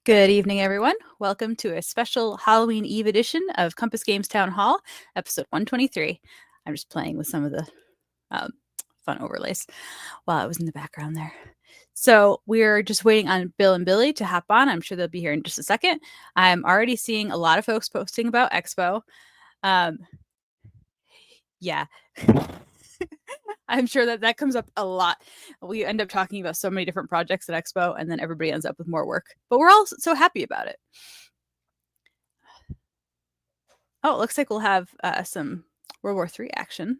Good evening, everyone. Welcome to a special Halloween Eve edition of Compass Games Town Hall, episode 123. I'm just playing with some of the fun overlays while I was in the background there. So we're just waiting on Bill and Billy to hop on. I'm sure they'll be here in just a second. I'm already seeing a lot of folks posting about Expo. Yeah. I'm sure that comes up a lot. We end up talking about so many different projects at Expo, and then everybody ends up with more work. But we're all so happy about it. Oh, it looks like we'll have some World War III action.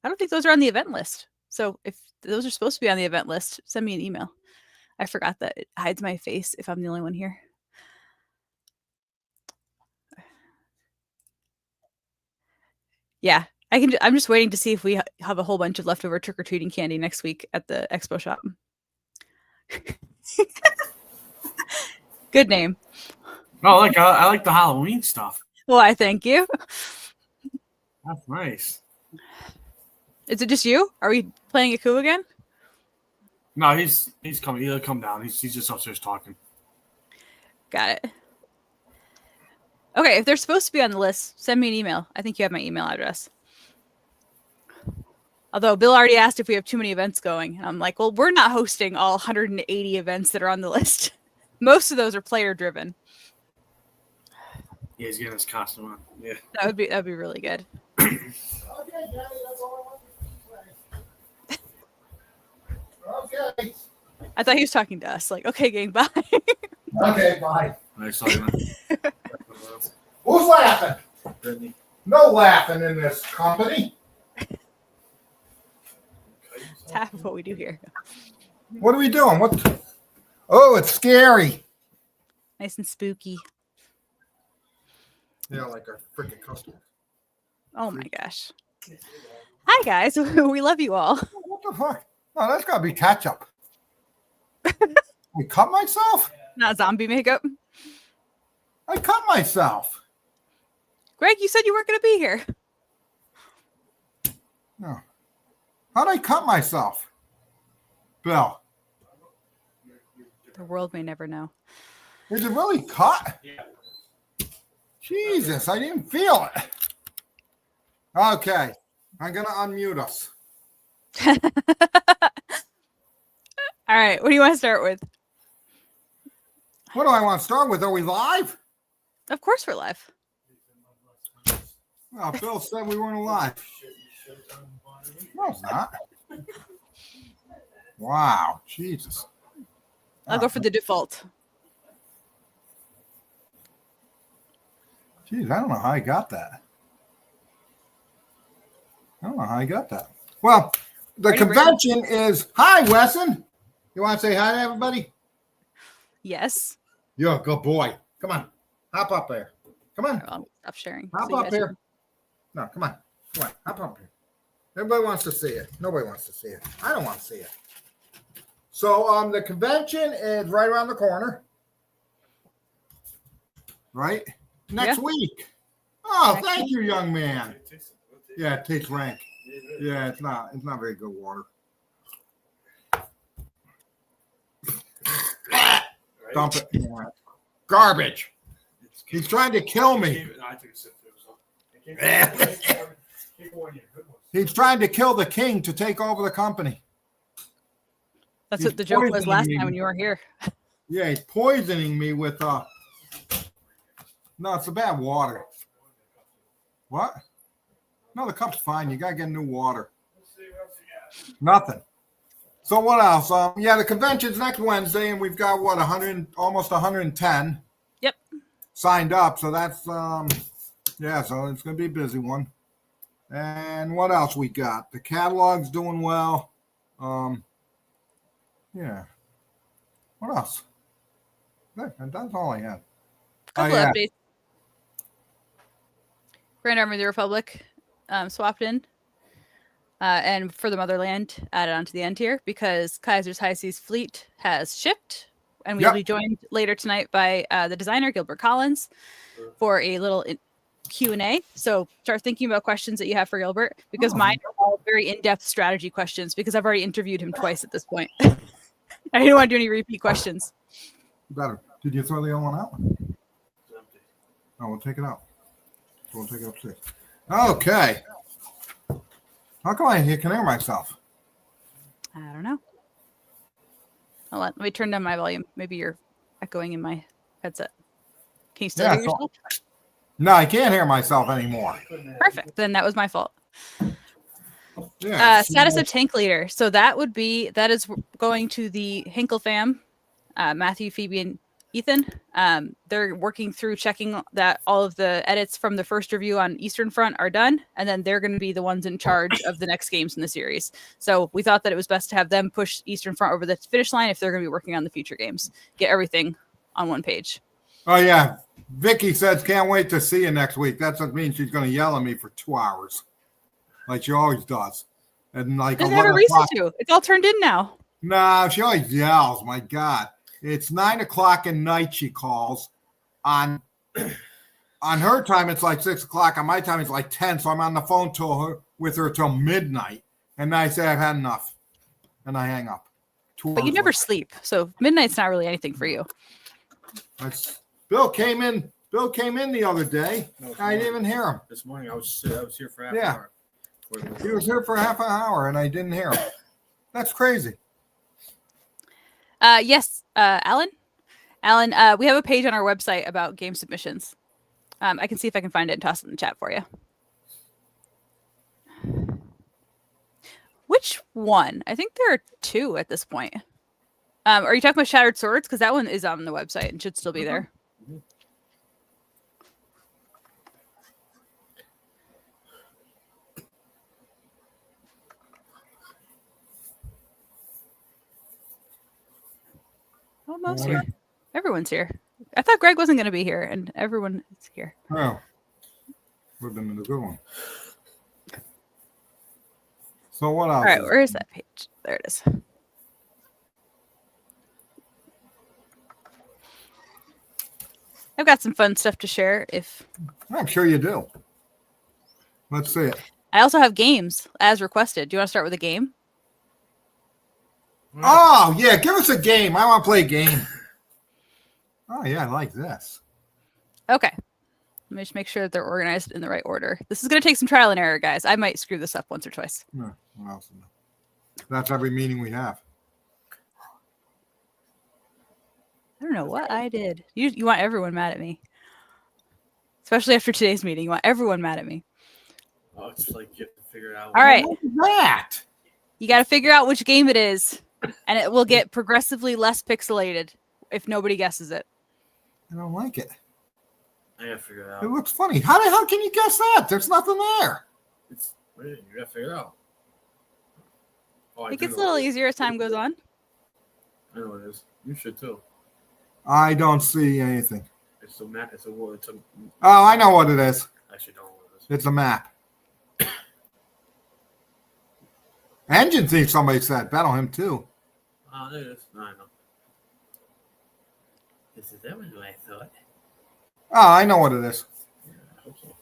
I don't think those are on the event list. So if those are supposed to be on the event list, send me an email. I forgot that it hides my face if I'm the only one here. Yeah, I'm just waiting to see if we have a whole bunch of leftover trick-or-treating candy next week at the expo shop. Good name. Oh, I like the Halloween stuff. Well, I thank you. That's nice. Is it just you? Are we playing a coup again? No, he's coming. He'll come down. He's just upstairs talking. Got it. Okay, if they're supposed to be on the list, send me an email. I think you have my email address. Although Bill already asked if we have too many events going. And I'm like, well, we're not hosting all 180 events that are on the list. Most of those are player driven. Yeah, he's getting his costume on. Yeah. That'd be really good. Okay. I thought he was talking to us. Like, okay, gang, bye. Okay, bye. Nice talking. Who's laughing? Brittany. No laughing in this company. It's half of what we do here. What are we doing? What? Oh, it's scary. Nice and spooky. Yeah, like our freaking customer. Oh my gosh. Hi guys. We love you all. What the fuck? Oh, that's got to be ketchup. I cut myself? Not zombie makeup. I cut myself. Greg, you said you weren't going to be here. No. How'd I cut myself? Bill. The world may never know. Is it really cut? Jesus, I didn't feel it. Okay. I'm going to unmute us. All right. What do you want to start with? What do I want to start with? Are we live? Of course we're live. Well, Bill said we weren't live. No, it's not. Wow. Jesus. I'll go for the default. Jeez, I don't know how I got that. Well, the convention is... Hi, Wesson. You want to say hi to everybody? Yes. You're a good boy. Come on. Hop up there. Come on. Right, well, stop sharing. Hop so up here. No, come on. Come on. Hop up here. Everybody wants to see it. Nobody wants to see it. I don't want to see it. So the convention is right around the corner. Right? Next week. Oh, thank you, young man. Yeah, it tastes rank. Yeah, it's not very good water. Dump it. Garbage. He's trying to kill me. He's trying to kill the king to take over the company. That's what the joke was last time when you were here. Yeah, he's poisoning me with no, it's a bad water. What? No, the cup's fine. You gotta get new water. Nothing. So what else? Yeah, the convention's next Wednesday, and we've got what almost 110. Yep. Signed up. So that's yeah. So it's gonna be a busy one. And what else we got? The catalog's doing well. Yeah. What else? That's all I had. Couple updates. Grand Army of the Republic swapped in. And for the Motherland, added onto the end here because Kaiser's High Seas Fleet has shipped, and we'll be joined later tonight by the designer Gilbert Collins for a little Q&A. So start thinking about questions that you have for Gilbert because mine are all very in-depth strategy questions because I've already interviewed him twice at this point. I didn't want to do any repeat questions. Better. Did you throw the other one out? Oh, we'll take it out. We'll take it upstairs. Okay. How come I can hear myself? I don't know. Hold on. Let me turn down my volume. Maybe you're echoing in my headset. Can you still hear yourself? No, I can't hear myself anymore. Perfect. Then that was my fault. Yeah. Status of tank leader. So that is going to the Hinkle fam, Matthew, Phoebe, and Ethan. They're working through checking that all of the edits from the first review on Eastern Front are done, and then they're going to be the ones in charge of the next games in the series. So we thought that it was best to have them push Eastern Front over the finish line if they're going to be working on the future games. Get everything on one page. Oh, yeah. Vicky says, can't wait to see you next week. That's what means she's going to yell at me for 2 hours. Like she always does. And like doesn't have a reason to. It's all turned in now. No, she always yells. My God. It's 9 o'clock at night, she calls. On her time, it's like 6 o'clock. On my time, it's like 10. So I'm on the phone with her till midnight. And I say, I've had enough. And I hang up. But you never sleep. So midnight's not really anything for you. Bill came in the other day. I didn't even hear him. This morning I was here for half an hour. He was here for half an hour and I didn't hear him. That's crazy. Yes, Alan, we have a page on our website about game submissions. I can see if I can find it and toss it in the chat for you. Which one? I think there are 2 at this point. Are you talking about Shattered Swords? Because that one is on the website and should still be there. Mm-hmm. Oh, Mo's here. Everyone's here. I thought Greg wasn't going to be here, and everyone is here. Oh, would have been a good one. So what else? All right, where is that page? There it is. I've got some fun stuff to share. I'm sure you do. Let's see it. I also have games as requested. Do you want to start with a game? Oh, yeah. Give us a game. I want to play a game. Oh, yeah. I like this. Okay. Let me just make sure that they're organized in the right order. This is going to take some trial and error, guys. I might screw this up once or twice. No, well, that's every meeting we have. I don't know what I did. You want everyone mad at me. Especially after today's meeting. You want everyone mad at me. Oh, it's like you have to figure it out. All right. What is that? You got to figure out which game it is. And it will get progressively less pixelated if nobody guesses it. I don't like it. I gotta figure it out. It looks funny. How the hell can you guess that? There's nothing there. You gotta figure it out. Oh, It gets a little easier as time goes on. I know what it is. You should too. I don't see anything. It's a map. Oh, I know what it is. I actually don't know what it is. It's a map. Engine Thief, somebody said. Battle Him too. Oh, there it is. No, I know. Is that what I thought? Oh, I know what it is. Yeah, I hope so.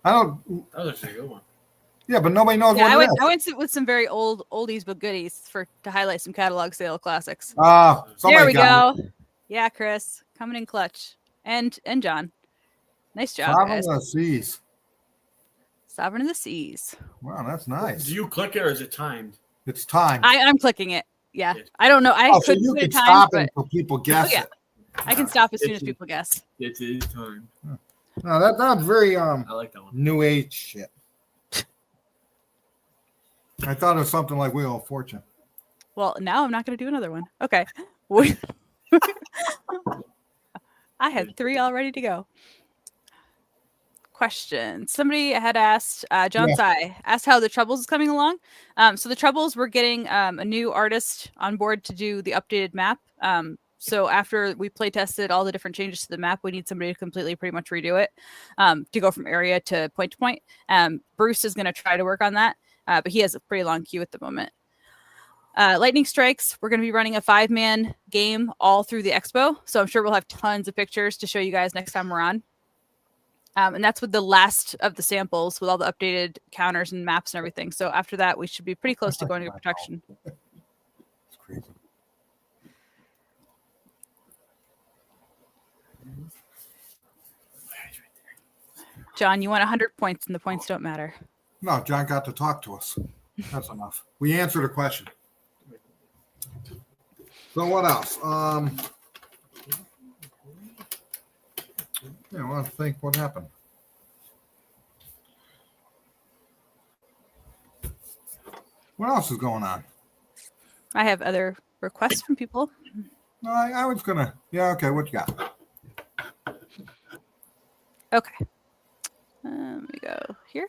I don't. That was actually a good one. Yeah, but nobody knows Yeah, what it is. I went with some very oldies but goodies to highlight some catalog sale classics. There we go. Yeah, Chris, coming in clutch, and John, nice job, guys. Sovereign of the Seas. Sovereign of the Seas. Wow, that's nice. Do you click it or is it timed? It's time. I'm clicking it. Yeah, I don't know. I so could you put can time, stop but it until people guess yeah. it. I can stop as soon as people guess. It is time. No, that's very I like that one. new age shit. I thought it was something like Wheel of Fortune. Well, now I'm not going to do another one. Okay. I had 3 all ready to go. Question. Somebody had asked, John Tsai asked how the Troubles is coming along. So the Troubles, we're getting a new artist on board to do the updated map. So after we play tested all the different changes to the map, we need somebody to completely pretty much redo it to go from area to point. Bruce is going to try to work on that, but he has a pretty long queue at the moment. Lightning Strikes, we're going to be running a 5-man game all through the expo. So I'm sure we'll have tons of pictures to show you guys next time we're on. And that's with the last of the samples with all the updated counters and maps and everything. So after that, we should be pretty close to going to production. It's crazy. John, you want 100 points, and the points don't matter. No, John got to talk to us. That's enough. We answered a question. So what else? I want to think what happened. What else is going on? I have other requests from people. No, I was gonna. Yeah, okay. What you got? Okay. Let me go here.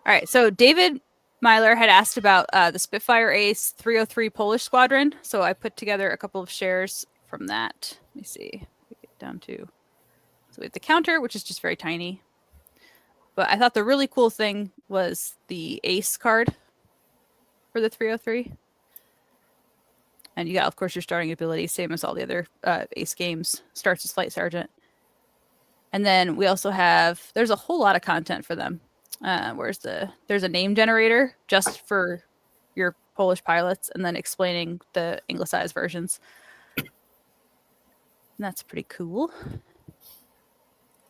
All right. So David Myler had asked about the Spitfire Ace 303 Polish Squadron. So I put together a couple of shares from that. Let me see. We get down to. So we have the counter, which is just very tiny. But I thought the really cool thing was the Ace card for the 303. And you got, of course, your starting ability, same as all the other Ace games. Starts as Flight Sergeant. And then we also have, there's a whole lot of content for them. There's a name generator just for your Polish pilots, and then explaining the anglicized versions. And that's pretty cool.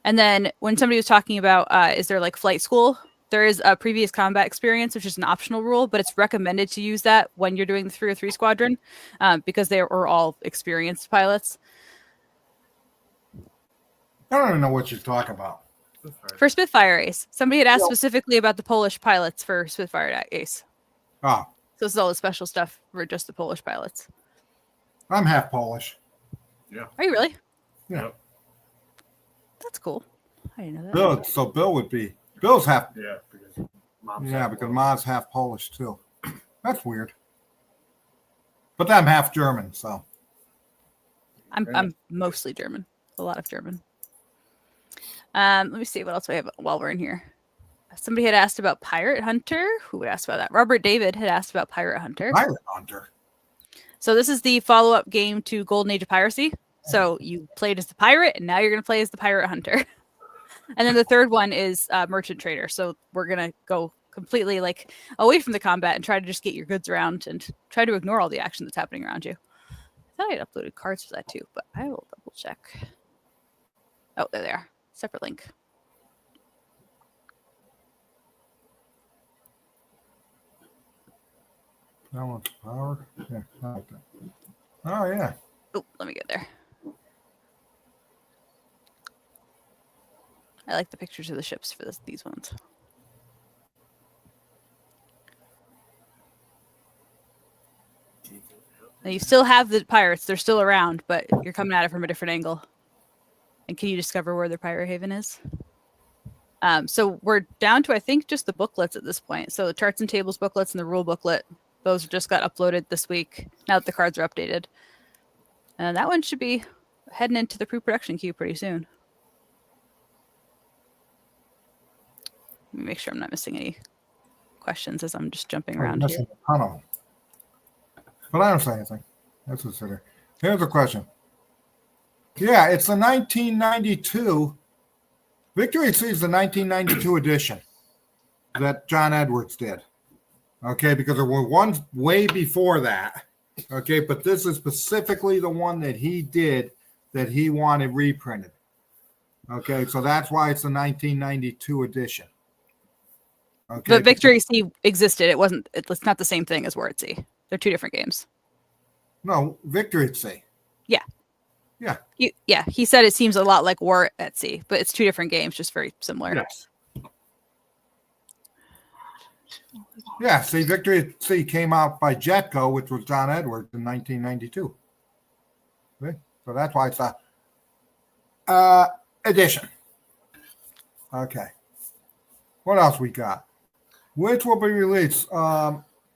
And then when somebody was talking about, is there like flight school? There is a previous combat experience, which is an optional rule, but it's recommended to use that when you're doing the 303 squadron because they are all experienced pilots. I don't even know what you're talking about. For Spitfire Ace. Somebody had asked specifically about the Polish pilots for Spitfire Ace. Oh. So this is all the special stuff for just the Polish pilots. I'm half Polish. Yeah. Are you really? Yeah. That's cool. I didn't know that. Bill, so Bill would be. Bill's half. Yeah, because because Mom's half Polish too. That's weird. But I'm half German, so. I'm mostly German. A lot of German. Let me see what else we have while we're in here. Somebody had asked about Pirate Hunter. Who would ask about that? Robert David had asked about Pirate Hunter. Pirate Hunter. So this is the follow-up game to Golden Age of Piracy. So you played as the pirate, and now you're going to play as the Pirate Hunter. And then the third one is Merchant Trader. So we're going to go completely like away from the combat and try to just get your goods around and try to ignore all the action that's happening around you. I thought I had uploaded cards for that too, but I will double check. Oh, there they are. Separate link. Balance power. Yeah, I like that. Oh yeah. Oh, let me get there. I like the pictures of the ships for these ones. Now you still have the pirates. They're still around, but you're coming at it from a different angle. And can you discover where their pirate haven is? So we're down to, I think, just the booklets at this point. So the charts and tables booklets and the rule booklet, those just got uploaded this week, now that the cards are updated. And that one should be heading into the pre-production queue pretty soon. Let me make sure I'm not missing any questions as I'm just jumping around here. A ton of them. But I don't say anything. That's what's there. Here's a question. Yeah, it's the 1992. Victory at Sea is the 1992 edition that John Edwards did. Okay, because there were ones way before that. Okay, but this is specifically the one that he did that he wanted reprinted. Okay, so that's why it's the 1992 edition. Okay, but Victory at Sea existed. It's not the same thing as War at Sea. They're two different games. No, Victory at Sea. Yeah. Yeah. He said it seems a lot like War at Sea, but it's two different games, just very similar. Yes. Yeah, see, Victory at Sea came out by Jetco, which was John Edwards in 1992. Okay? So that's why it's a edition. Okay. What else we got? Which will be released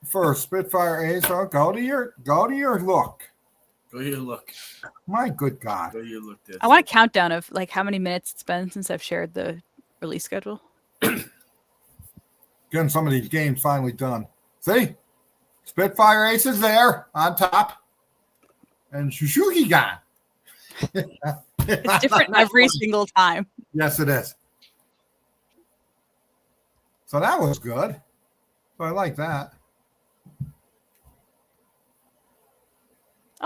first? Spitfire Ace. Oh, go to your look. Go to your look. My good God. Go to your look. I want a countdown of like how many minutes it's been since I've shared the release schedule. Getting some of these games finally done. See? Spitfire Ace is there on top. And Shushuki gone. It's different every single time. Yes, it is. So that was good. So I like that.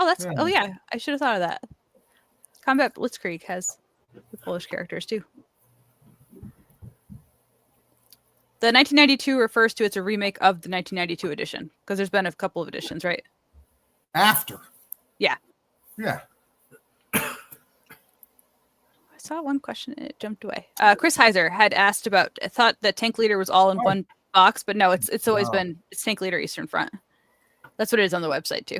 Oh yeah, I should have thought of that. Combat Blitzkrieg has the Polish characters too. The 1992 refers to it's a remake of the 1992 edition because there's been a couple of editions, right? After. Yeah. Yeah. I saw one question and it jumped away. Chris Heiser had asked about. I thought that Tank Leader was all in one box, but no, it's always been Tank Leader Eastern Front. That's what it is on the website too.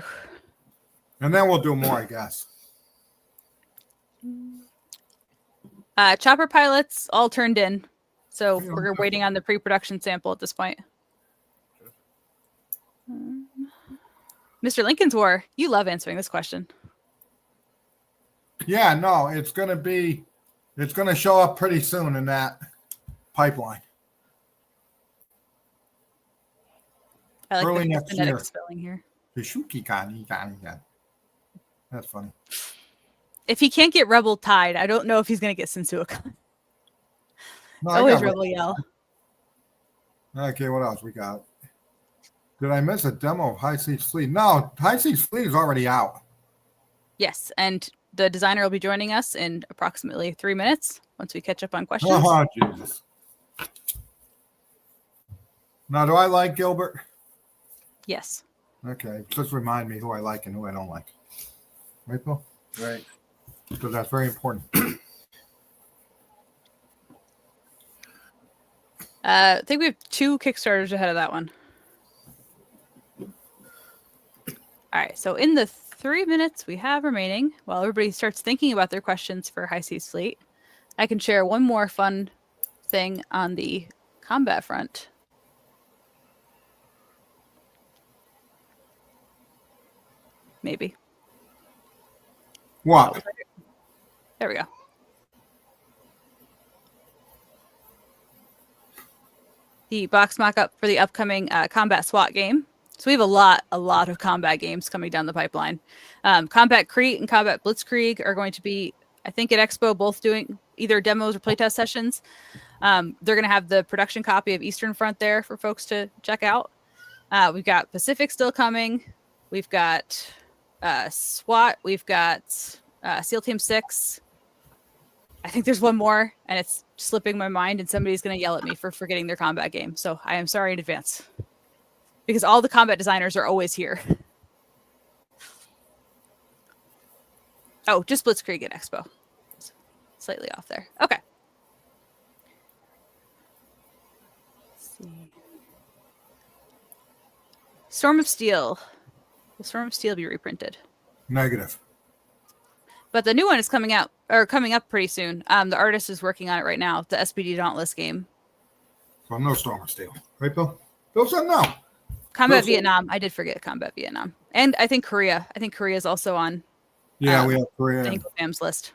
And then we'll do more, I guess. Chopper pilots all turned in, so we're waiting on the pre-production sample at this point. Mr. Lincoln's War, you love answering this question. Yeah, no, it's going to show up pretty soon in that pipeline. I like Early the next phonetic year. spelling here. That's funny. If he can't get Rebel Tide, I don't know if he's going to get Sensuicon. No, It's I always got Rebel Yell. Okay, what else we got? Did I miss a demo of High Seas Fleet? No, High Seas Fleet is already out. Yes, and the designer will be joining us in approximately 3 minutes once we catch up on questions. Oh, Jesus. Now, do I like Gilbert? Yes. Okay, just remind me who I like and who I don't like. Right, Bill? Right. Because that's very important. I think we have 2 Kickstarters ahead of that one. All right, so in the 3 minutes we have remaining, while everybody starts thinking about their questions for High Seas Fleet, I can share one more fun thing on the combat front. Maybe. What? There we go. The box mock-up for the upcoming combat SWAT game. So we have a lot of combat games coming down the pipeline. Combat Crete and Combat Blitzkrieg are going to be, I think, at Expo, both doing either demos or playtest sessions. They're going to have the production copy of Eastern Front there for folks to check out. We've got Pacific still coming. We've got SWAT. We've got SEAL Team 6. I think there's one more, and it's slipping my mind, and somebody's going to yell at me for forgetting their combat game. So I am sorry in advance. Because all the combat designers are always here. Oh, just Blitzkrieg at Expo. Slightly off there. Okay. Let's see. Storm of Steel. Will Storm of Steel be reprinted? Negative. But the new one is coming out, or coming up pretty soon. The artist is working on it right now, the SPD Dauntless game. So no Storm of Steel. Right, Bill? Bill said no. Combat Vietnam. I did forget Combat Vietnam. And I think Korea. I think Korea is also on Yeah, we have Korea. the Fam's list.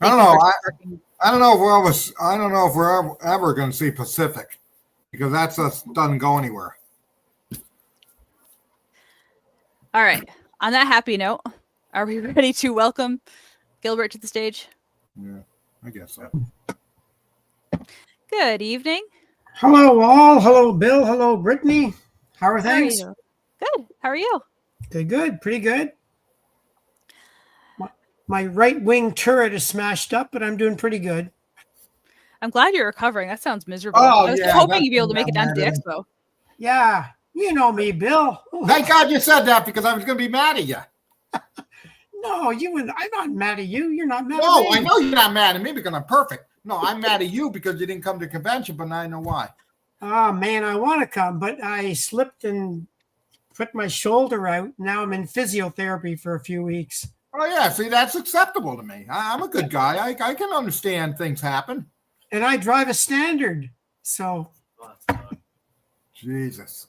I don't know. I don't know if we're ever going to see Pacific, because that just doesn't go anywhere. All right. On that happy note, are we ready to welcome Gilbert to the stage? Yeah, I guess so. Good evening. Hello, all. Hello, Bill. Hello, Brittany. How are things? How are you? Good. How are you? Good. Pretty good. My right wing turret is smashed up, but I'm doing pretty good. I'm glad you're recovering. That sounds miserable. Oh, I was yeah, hoping you'd be able to make it down to the that's expo. Yeah, you know me, Bill. Thank God you said that, because I was going to be mad at you. No, I'm not mad at you. You're not mad No, at me. I know you're not mad at me because I'm perfect. No, I'm mad at you because you didn't come to convention, but now I know why. Oh, man, I want to come, but I slipped and put my shoulder out. Now I'm in physiotherapy for a few weeks. Oh, yeah. See, that's acceptable to me. I'm a good guy. I can understand things happen. And I drive a Standard. So, Jesus.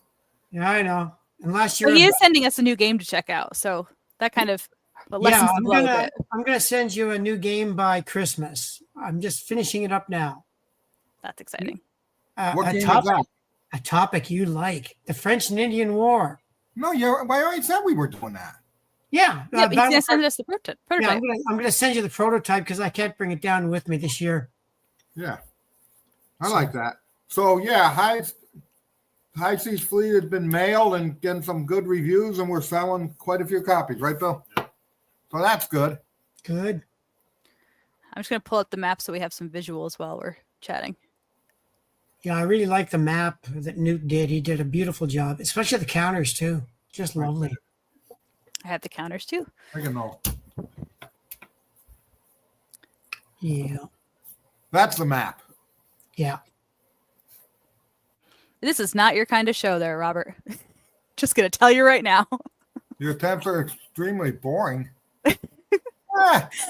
yeah, I know. Unless you're... Well, he is sending us a new game to check out, so that kind of lessens the blow a bit. I'm gonna send you a new game by Christmas. I'm just finishing it up now. That's exciting. What game is that? A topic you like, the French and Indian War. No, I already said we were doing that. Yeah, Yeah, but he's going to send us the prototype. Yeah, I'm gonna send you the prototype because I can't bring it down with me this year. Yeah, I like that. So yeah, High Seas Fleet has been mailed and getting some good reviews, and we're selling quite a few copies, right, Bill? So that's good. Good. I'm just going to pull up the map so we have some visuals while we're chatting. Yeah, I really like the map that Newt did. He did a beautiful job, especially the counters too. Just lovely. I have the counters too. I can know. Yeah. That's the map. Yeah. This is not your kind of show there, Robert. Just going to tell you right now. Your attempts are extremely boring.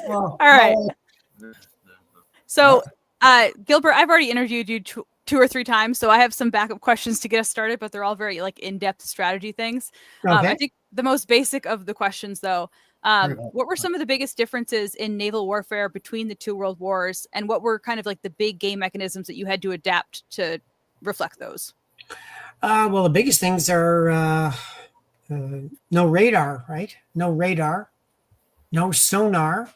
Well, All right. no. So, Gilbert, I've already interviewed you two or three times, so I have some backup questions to get us started, but they're all very like in-depth strategy things. Okay. I think the most basic of the questions, though, what were some of the biggest differences in naval warfare between the two world wars, and what were kind of like the big game mechanisms that you had to adapt to reflect those? Well, the biggest things are no radar, right? No radar, no sonar,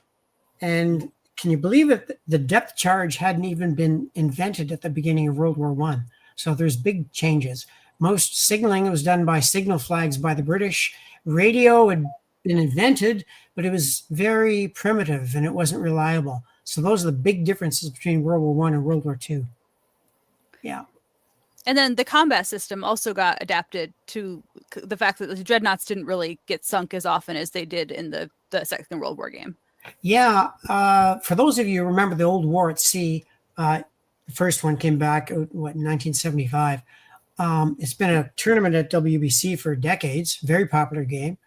and can you believe it? The depth charge hadn't even been invented at the beginning of World War One. So there's big changes. Most signaling was done by signal flags by the British. Radio had been invented, but it was very primitive and it wasn't reliable. So those are the big differences between World War One and World War Two. Yeah. And then the combat system also got adapted to the fact that the dreadnoughts didn't really get sunk as often as they did in the Second World War game. Yeah. For those of you who remember the old war at sea, the first one came back, in 1975. It's been a tournament at WBC for decades. Very popular game.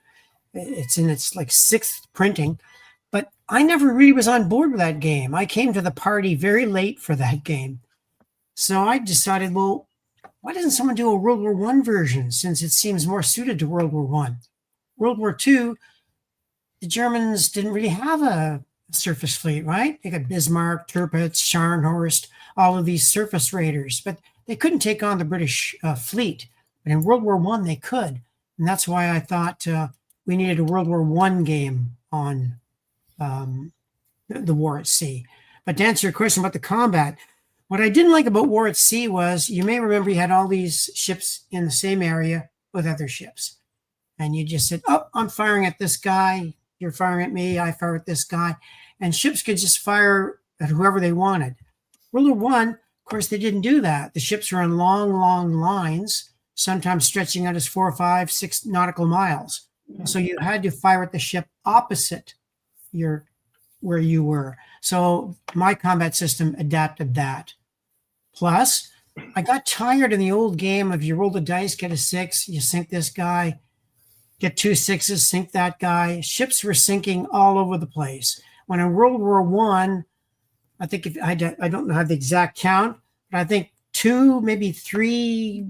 It's in its like sixth printing. But I never really was on board with that game. I came to the party very late for that game. So I decided, well, why doesn't someone do a World War One version since it seems more suited to World War One? World War Two, the Germans didn't really have a surface fleet, right? They got Bismarck, Tirpitz, Scharnhorst, all of these surface raiders, but they couldn't take on the British fleet. But in World War One, they could, and that's why I thought we needed a World War One game on the war at sea. But to answer your question about the combat, what I didn't like about War at Sea was, you may remember you had all these ships in the same area with other ships. And you just said, oh, I'm firing at this guy. You're firing at me. I fire at this guy. And ships could just fire at whoever they wanted. World War One, of course, they didn't do that. The ships were on long, long lines, sometimes stretching out as 4, 5, 6 nautical miles. So you had to fire at the ship opposite where you were. So my combat system adapted that. Plus, I got tired in the old game of you roll the dice, get a 6, you sink this guy, get 2 6s, sink that guy. Ships were sinking all over the place. When in World War One, I think I don't have the exact count, but I think 2, maybe 3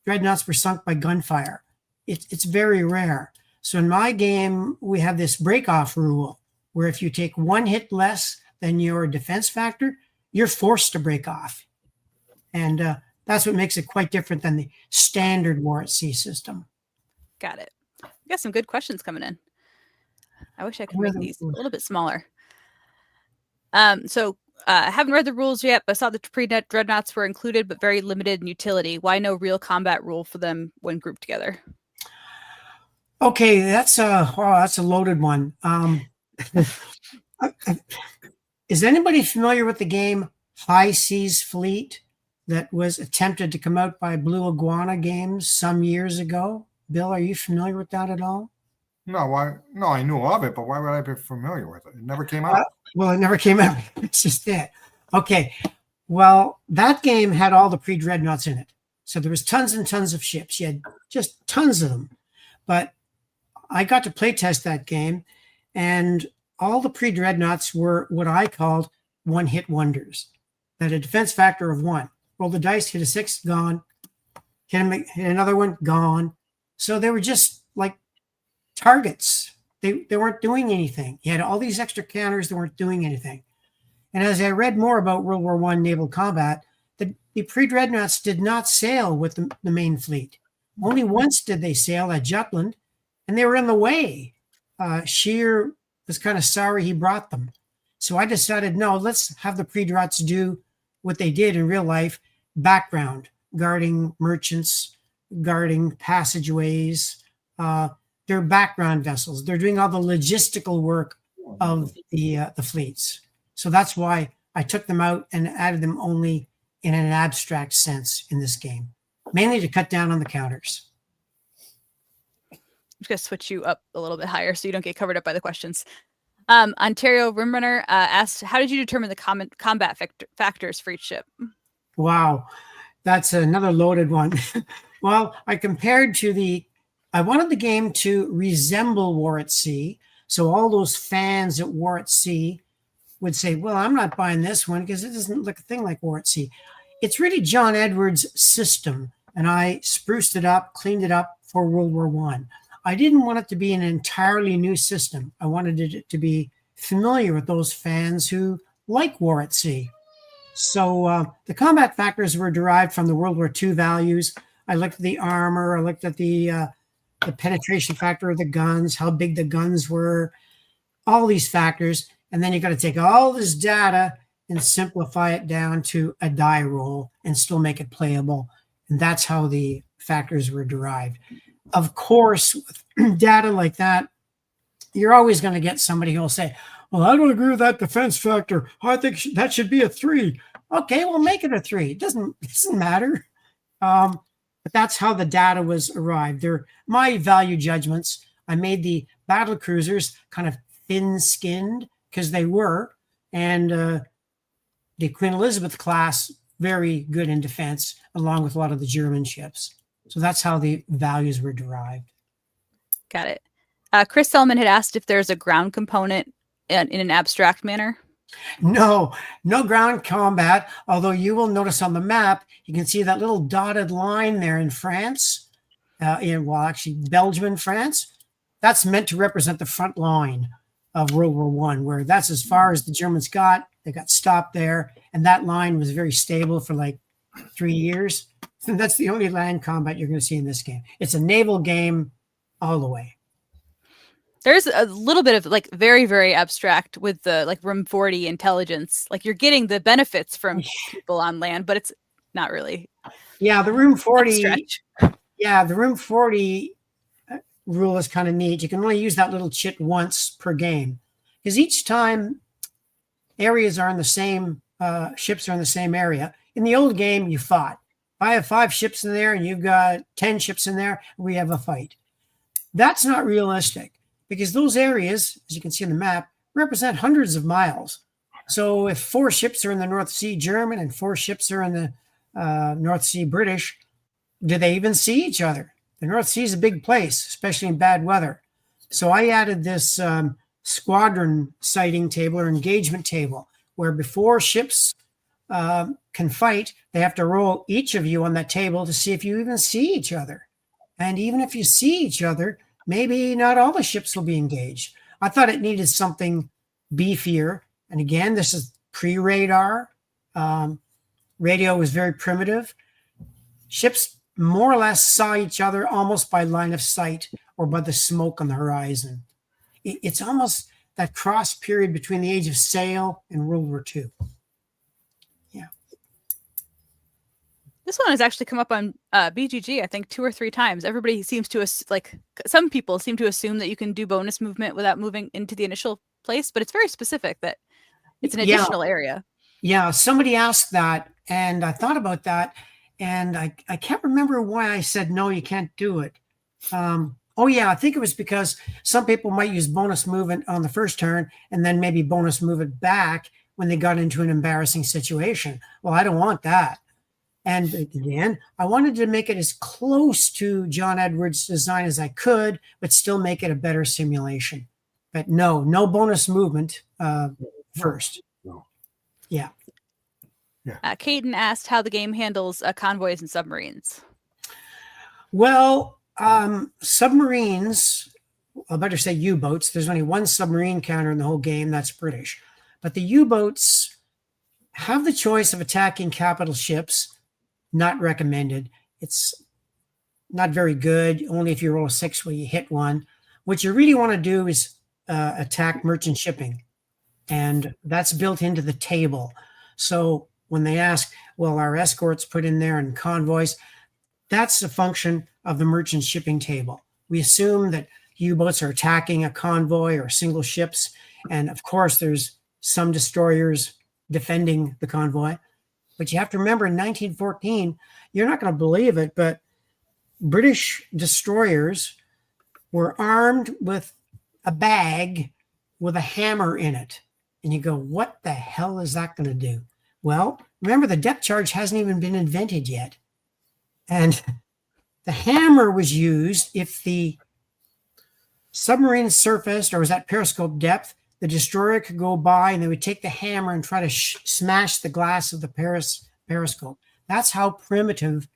dreadnoughts were sunk by gunfire. It's very rare. So in my game, we have this break-off rule where if you take 1 hit less than your defense factor, you're forced to break off. And that's what makes it quite different than the standard War at Sea system. Got it. We got some good questions coming in. I wish I could make these a little bit smaller. So I haven't read the rules yet, but I saw the pre-net dreadnoughts were included, but very limited in utility. Why no real combat rule for them when grouped together? Okay, that's a loaded one. Is anybody familiar with the game High Seas Fleet that was attempted to come out by Blue Iguana Games some years ago? Bill, are you familiar with that at all? No, no, I knew of it, but why would I be familiar with it? It never came out. Well, it never came out. It's just it. Okay. Well, that game had all the pre-dreadnoughts in it. So there was tons and tons of ships. You had just tons of them. But I got to play test that game, and all the pre-dreadnoughts were what I called one-hit wonders. That a defense factor of 1. Roll the dice, hit a 6, gone. Hit another one, gone. So they were just like targets. They weren't doing anything. You had all these extra counters that weren't doing anything. And as I read more about World War I naval combat, the pre-dreadnoughts did not sail with the main fleet. Only once did they sail at Jutland, and they were in the way. Scheer was kind of sorry he brought them. So I decided, no, let's have the pre-dreadnoughts do what they did in real life, background, guarding merchants, guarding passageways. They're background vessels. They're doing all the logistical work of the fleets. So that's why I took them out and added them only in an abstract sense in this game, mainly to cut down on the counters. I'm just going to switch you up a little bit higher so you don't get covered up by the questions. Ontario Rimrunner asked, how did you determine the combat factors for each ship? Wow, that's another loaded one. Well, I wanted the game to resemble War at Sea. So all those fans at War at Sea would say, well, I'm not buying this one because it doesn't look a thing like War at Sea. It's really John Edwards' system, and I spruced it up, cleaned it up for World War I. I didn't want it to be an entirely new system. I wanted it to be familiar with those fans who like War at Sea. So the combat factors were derived from the World War II values. I looked at the armor. I looked at the penetration factor of the guns, how big the guns were, all these factors. And then you got to take all this data and simplify it down to a die roll and still make it playable. And that's how the factors were derived. Of course, with data like that, you're always going to get somebody who will say, well, I don't agree with that defense factor. I think that should be a 3. Okay, well, make it a 3. It doesn't matter. But that's how the data was arrived. They're my value judgments. I made the battle cruisers kind of thin-skinned because they were, and the Queen Elizabeth class, very good in defense, along with a lot of the German ships. So that's how the values were derived. Got it. Chris Selman had asked if there's a ground component in an abstract manner. No ground combat, although you will notice on the map, you can see that little dotted line there in France, actually Belgium and France. That's meant to represent the front line of World War I, where that's as far as the Germans got. They got stopped there, and that line was very stable for like 3 years. And that's the only land combat you're going to see in this game. It's a naval game all the way. There's a little bit of like very, very abstract with the like room 40 intelligence. Like you're getting the benefits from people on land, but it's not really. Yeah, the room 40. Yeah, the room 40 rule is kind of neat. You can only use that little chit once per game because each time areas are in the same, ships are in the same area. In the old game, you fought. If I have 5 ships in there and you've got 10 ships in there, we have a fight. That's not realistic because those areas, as you can see on the map, represent hundreds of miles. So if 4 ships are in the North Sea German and 4 ships are in the North Sea British, do they even see each other? The North Sea is a big place, especially in bad weather. So I added this squadron sighting table or engagement table where before ships can fight, they have to roll each of you on that table to see if you even see each other. And even if you see each other, maybe not all the ships will be engaged. I thought it needed something beefier. And again, this is pre-radar. Radio was very primitive. Ships more or less saw each other almost by line of sight or by the smoke on the horizon. It's almost that cross period between the age of sail and World War II. Yeah. This one has actually come up on BGG, I think 2 or 3 times. Everybody seems to, some people seem to assume that you can do bonus movement without moving into the initial place, but it's very specific that it's an additional area. Yeah, somebody asked that, and I thought about that, and I can't remember why I said, no, you can't do it. I think it was because some people might use bonus movement on the first turn and then maybe bonus move it back when they got into an embarrassing situation. Well, I don't want that. And again, I wanted to make it as close to John Edwards' design as I could, but still make it a better simulation. But no bonus movement first. No. Yeah. Caden asked how the game handles convoys and submarines. Well, submarines, I better say U-boats. There's only one submarine counter in the whole game. That's British. But the U-boats have the choice of attacking capital ships. Not recommended. It's not very good. Only if you roll a 6 will you hit one. What you really want to do is attack merchant shipping. And that's built into the table. So when they ask, well, our escorts put in there and convoys, that's a function of the merchant shipping table. We assume that U-boats are attacking a convoy or single ships. And of course, there's some destroyers defending the convoy. But you have to remember in 1914, you're not going to believe it, but British destroyers were armed with a bag with a hammer in it. And you go, what the hell is that going to do? Well, remember, the depth charge hasn't even been invented yet. And the hammer was used if the submarine surfaced or was at periscope depth, the destroyer could go by and they would take the hammer and try to smash the glass of the periscope. That's how primitive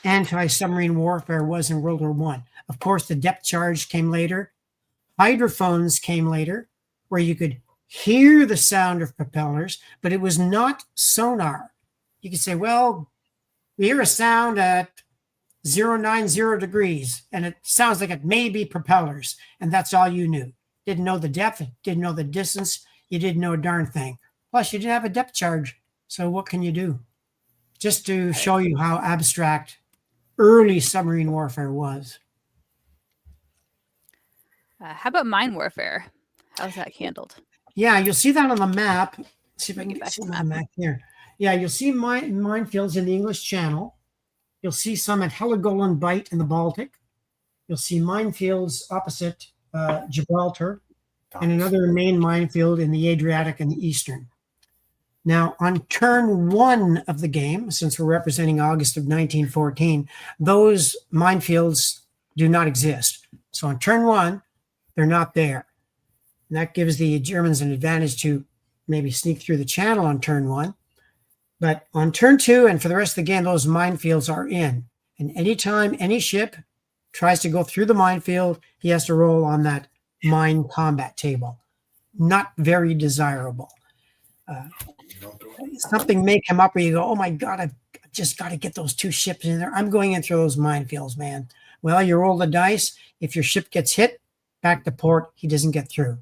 anti-submarine warfare was in World War I. Of course, the depth charge came later. Hydrophones came later, where you could hear the sound of propellers, but it was not sonar. You could say, well, we hear a sound at 090 degrees, and it sounds like it may be propellers, and that's all you knew. Didn't know the depth, didn't know the distance, you didn't know a darn thing. Plus, you didn't have a depth charge, so what can you do? Just to show you how abstract early submarine warfare was. How about mine warfare? How's that handled? Yeah, you'll see that on the map. Let's see if I can get some on the map here. Yeah, you'll see minefields in the English Channel. You'll see some at Heligoland Bight in the Baltic. You'll see minefields opposite Gibraltar, and another main minefield in the Adriatic and the Eastern. Now, on turn 1 of the game, since we're representing August of 1914, those minefields do not exist. So on turn 1, they're not there. And that gives the Germans an advantage to maybe sneak through the channel on turn 1. But on turn 2 and for the rest of the game, those minefields are in. And anytime any ship tries to go through the minefield, he has to roll on that mine combat table. Not very desirable. Something may come up where you go, oh my God, I've just got to get those 2 ships in there. I'm going in through those minefields, man. Well, you roll the dice. If your ship gets hit, back to port, he doesn't get through.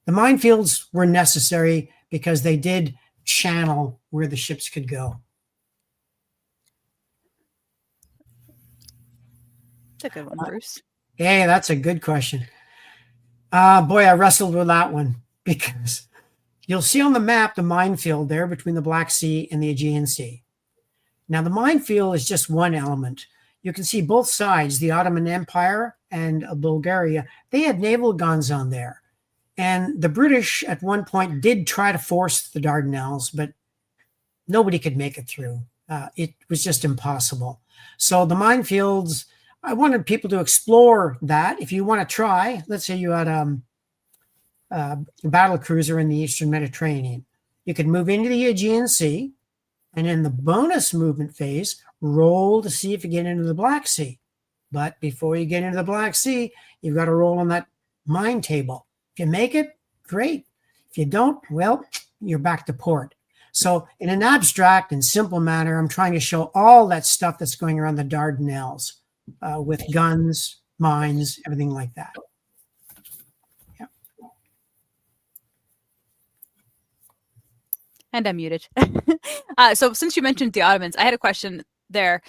The minefields were necessary because they did channel where the ships could go. That's a good one, Bruce. Hey, that's a good question. Boy, I wrestled with that one because you'll see on the map the minefield there between the Black Sea and the Aegean Sea. Now, the minefield is just one element. You can see both sides, the Ottoman Empire and Bulgaria, they had naval guns on there. And the British at one point did try to force the Dardanelles, but nobody could make it through. It was just impossible. So the minefields, I wanted people to explore that. If you want to try, let's say you had a battle cruiser in the Eastern Mediterranean, you could move into the Aegean Sea, and in the bonus movement phase, roll to see if you get into the Black Sea. But before you get into the Black Sea, you've got to roll on that mine table. If you make it, great. If you don't, well, you're back to port. So in an abstract and simple manner, I'm trying to show all that stuff that's going around the Dardanelles with guns, mines, everything like that. Yeah. And I'm muted. So since you mentioned the Ottomans, I had a question there.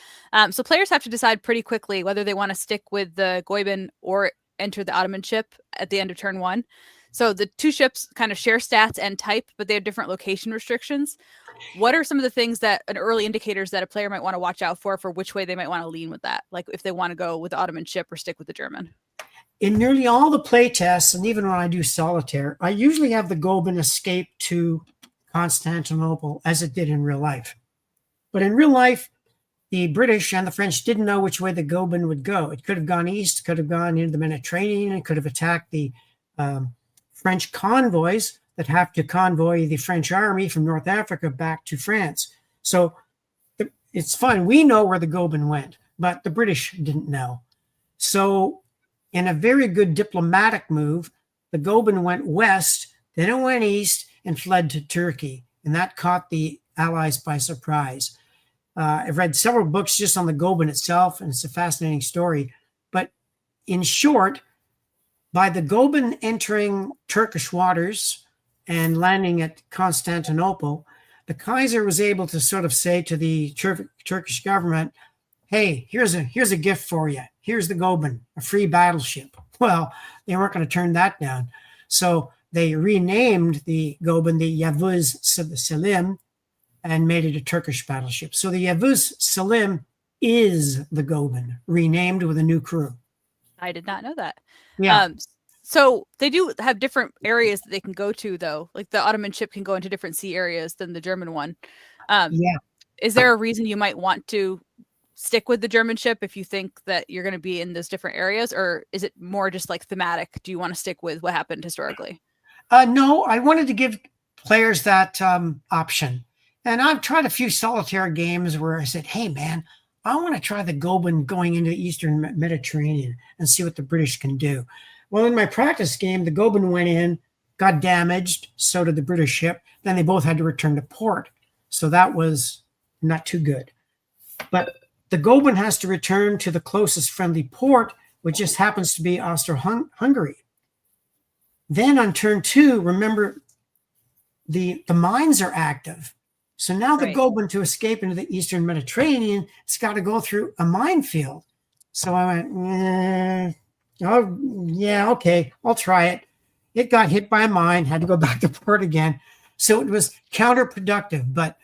So players have to decide pretty quickly whether they want to stick with the Goeben or enter the Ottoman ship at the end of turn 1. So the 2 ships kind of share stats and type, but they have different location restrictions. What are some of the things that an early indicators that a player might want to watch out for which way they might want to lean with that? Like if they want to go with the Ottoman ship or stick with the German? In nearly all the play tests, and even when I do solitaire, I usually have the Goeben escape to Constantinople as it did in real life. But in real life, the British and the French didn't know which way the Goeben would go. It could have gone east, could have gone into the Mediterranean, it could have attacked the French convoys that have to convoy the French army from North Africa back to France. So it's fine. We know where the Goeben went, but the British didn't know. So in a very good diplomatic move, the Goeben went west, then it went east and fled to Turkey. And that caught the Allies by surprise. I've read several books just on the Goeben itself, and it's a fascinating story. But in short, by the Goeben entering Turkish waters and landing at Constantinople, the Kaiser was able to sort of say to the Turkish government, hey, here's a gift for you. Here's the Goeben, a free battleship. Well, they weren't going to turn that down. So they renamed the Goeben the Yavuz Selim, and made it a Turkish battleship. So the Yavuz Selim is the Goeben, renamed with a new crew. I did not know that. Yeah. So they do have different areas that they can go to, though. Like the Ottoman ship can go into different sea areas than the German one. Yeah. Is there a reason you might want to stick with the German ship if you think that you're going to be in those different areas, or is it more just like thematic? Do you want to stick with what happened historically? No, I wanted to give players that option. And I've tried a few solitaire games where I said, hey, man, I want to try the Goeben going into the Eastern Mediterranean and see what the British can do. Well, in my practice game, the Goeben went in, got damaged, so did the British ship. Then they both had to return to port. So that was not too good. But the Goeben has to return to the closest friendly port, which just happens to be Austro-Hungary. Then on turn 2, remember, the mines are active. So now the Goeben, to escape into the Eastern Mediterranean, it's got to go through a minefield. So I went, oh, yeah, okay, I'll try it. It got hit by a mine, had to go back to port again. So it was counterproductive, but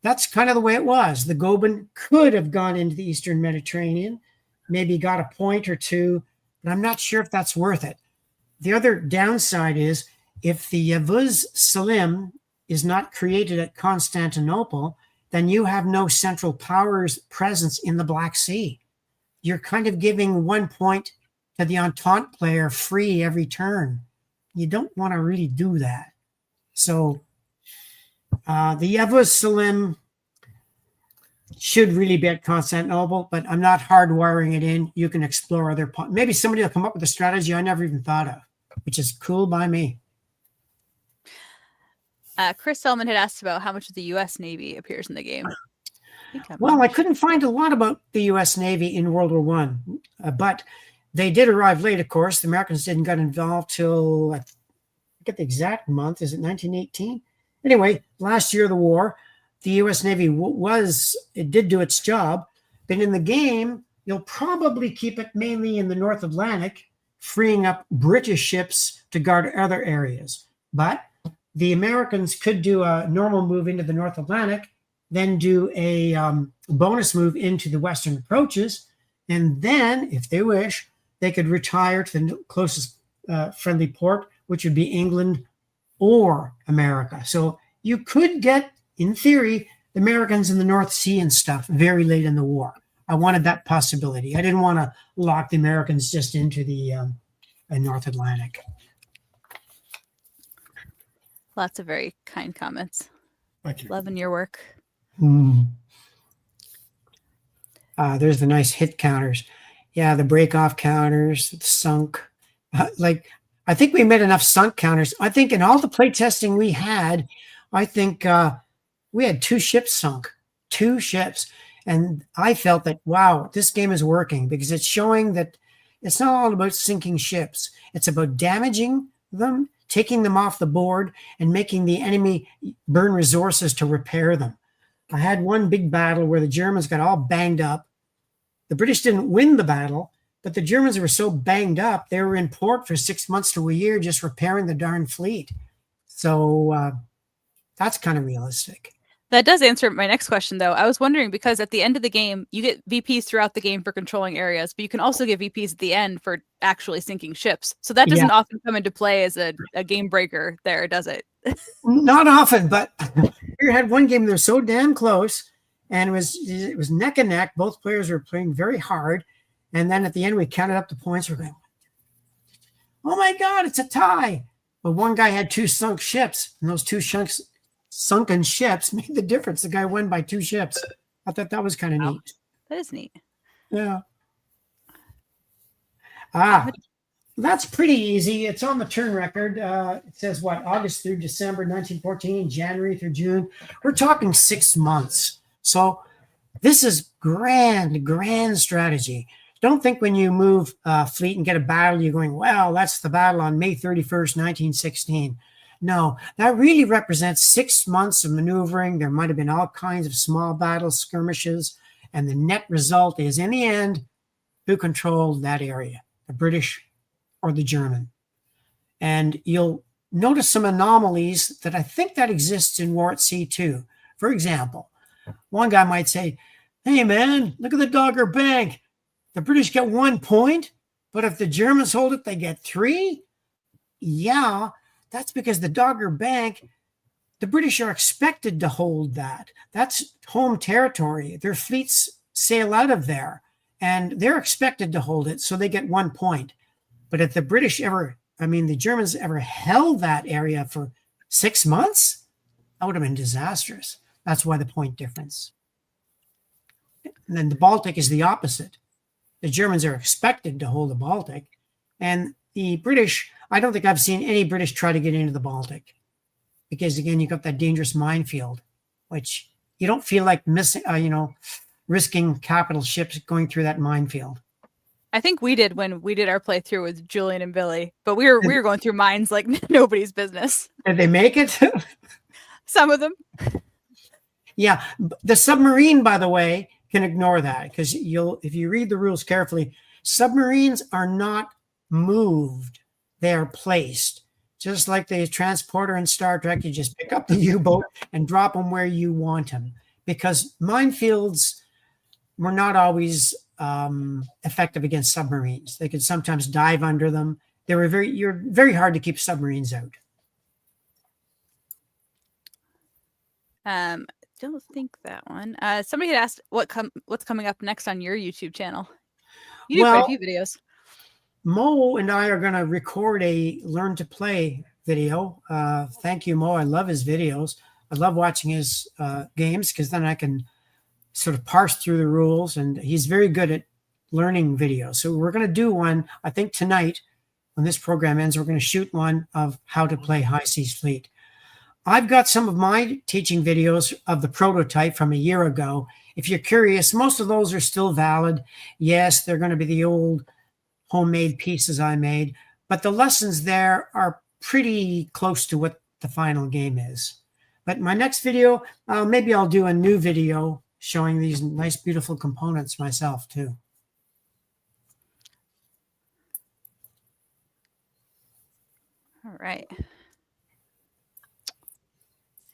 that's kind of the way it was. The Goeben could have gone into the Eastern Mediterranean, maybe got a point or two, but I'm not sure if that's worth it. The other downside is if the Yavuz Selim is not created at Constantinople, then you have no Central Powers presence in the Black Sea. You're kind of giving 1 point to the Entente player free every turn. You don't want to really do that. So the Yavuz Selim should really be at Constantinople, but I'm not hardwiring it in. You can explore other points. Maybe somebody will come up with a strategy I never even thought of, which is cool by me. Chris Selman had asked about how much of the U.S. Navy appears in the game. Well, I couldn't find a lot about the U.S. Navy in World War I, but they did arrive late, of course. The Americans didn't get involved till, I forget the exact month. Is it 1918? Anyway, last year of the war, the U.S. Navy it did do its job. But in the game, you'll probably keep it mainly in the North Atlantic, freeing up British ships to guard other areas. But the Americans could do a normal move into the North Atlantic, then do a bonus move into the Western approaches, and then, if they wish, they could retire to the closest friendly port, which would be England or America. So you could get, in theory, the Americans in the North Sea and stuff very late in the war. I wanted that possibility. I didn't want to lock the Americans just into the North Atlantic. Lots of very kind comments. Thank you. Loving your work. There's the nice hit counters. Yeah, the break-off counters, the sunk. I think we made enough sunk counters. I think in all the playtesting we had, I think we had 2 ships sunk. 2 ships. And I felt that, wow, this game is working because it's showing that it's not all about sinking ships. It's about damaging them, taking them off the board, and making the enemy burn resources to repair them. I had one big battle where the Germans got all banged up. The British didn't win the battle, but the Germans were so banged up, they were in port for 6 months to a year just repairing the darn fleet. So that's kind of realistic. That does answer my next question, though. I was wondering, because at the end of the game, you get VPs throughout the game for controlling areas, but you can also get VPs at the end for actually sinking ships. So that doesn't often come into play as a game breaker there, does it? Not often, but we had one game that was so damn close, and it was neck and neck. Both players were playing very hard. And then at the end, we counted up the points. We're going, oh my God, it's a tie. But one guy had 2 sunk ships, and those 2 sunken ships made the difference. The guy won by 2 ships. I thought that was kind of neat. That is neat. Yeah. That's pretty easy. It's on the turn record. It says what? August through December 1914, January through June. We're talking 6 months. So this is grand strategy. Don't think when you move fleet and get a battle, you're going, well, that's the battle on May 31st, 1916. No, that really represents 6 months of maneuvering. There might have been all kinds of small battles, skirmishes, and the net result is, in the end, who controlled that area, the British or the German. And you'll notice some anomalies that I think that exists in War at Sea too. For example, one guy might say, hey, man, look at the Dogger Bank. The British get 1 point, but if the Germans hold it, they get 3. Yeah, that's because the Dogger Bank, the British are expected to hold that. That's home territory. Their fleets sail out of there, and they're expected to hold it, so they get 1 point. But if the the Germans ever held that area for 6 months, that would have been disastrous. That's why the point difference. And then the Baltic is the opposite. The Germans are expected to hold the Baltic, and the British, I don't think I've seen any British try to get into the Baltic, because again, you got that dangerous minefield, which you don't feel like missing, risking capital ships going through that minefield. I think we did when we did our playthrough with Julian and Billy, but we were going through mines like nobody's business. Did they make it? Some of them. Yeah, the submarine, by the way, can ignore that, because if you read the rules carefully, submarines are not moved; they are placed. Just like the transporter in Star Trek, you just pick up the U-boat and drop them where you want them, because minefields were not always effective against submarines. They could sometimes dive under them. You're very hard to keep submarines out. Don't think that one. Somebody had asked what's coming up next on your YouTube channel. You do quite a few videos. Mo and I are going to record a Learn to Play video. Thank you, Mo. I love his videos. I love watching his games, because then I can sort of parse through the rules, and he's very good at learning videos. So we're going to do one, I think tonight, when this program ends, we're going to shoot one of how to play High Seas Fleet. I've got some of my teaching videos of the prototype from a year ago. If you're curious, most of those are still valid. Yes, they're going to be the old homemade pieces I made, but the lessons there are pretty close to what the final game is. But my next video, maybe I'll do a new video showing these nice, beautiful components myself too. All right. I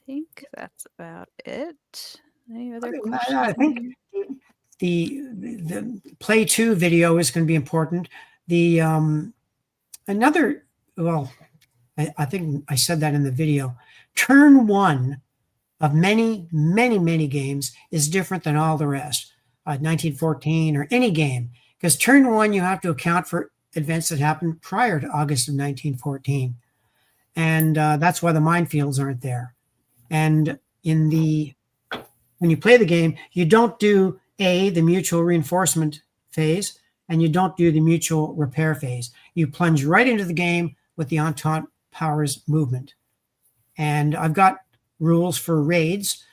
think that's about it. Any other questions? I think the play 2 video is going to be important. The I think I said that in the video. Turn 1 of many, many, many games is different than all the rest. 1914 or any game, because turn 1 you have to account for events that happened prior to August of 1914, and that's why the minefields aren't there. And when you play the game, you don't do the mutual reinforcement phase, and you don't do the mutual repair phase. You plunge right into the game with the Entente powers movement. And I've got rules for raids.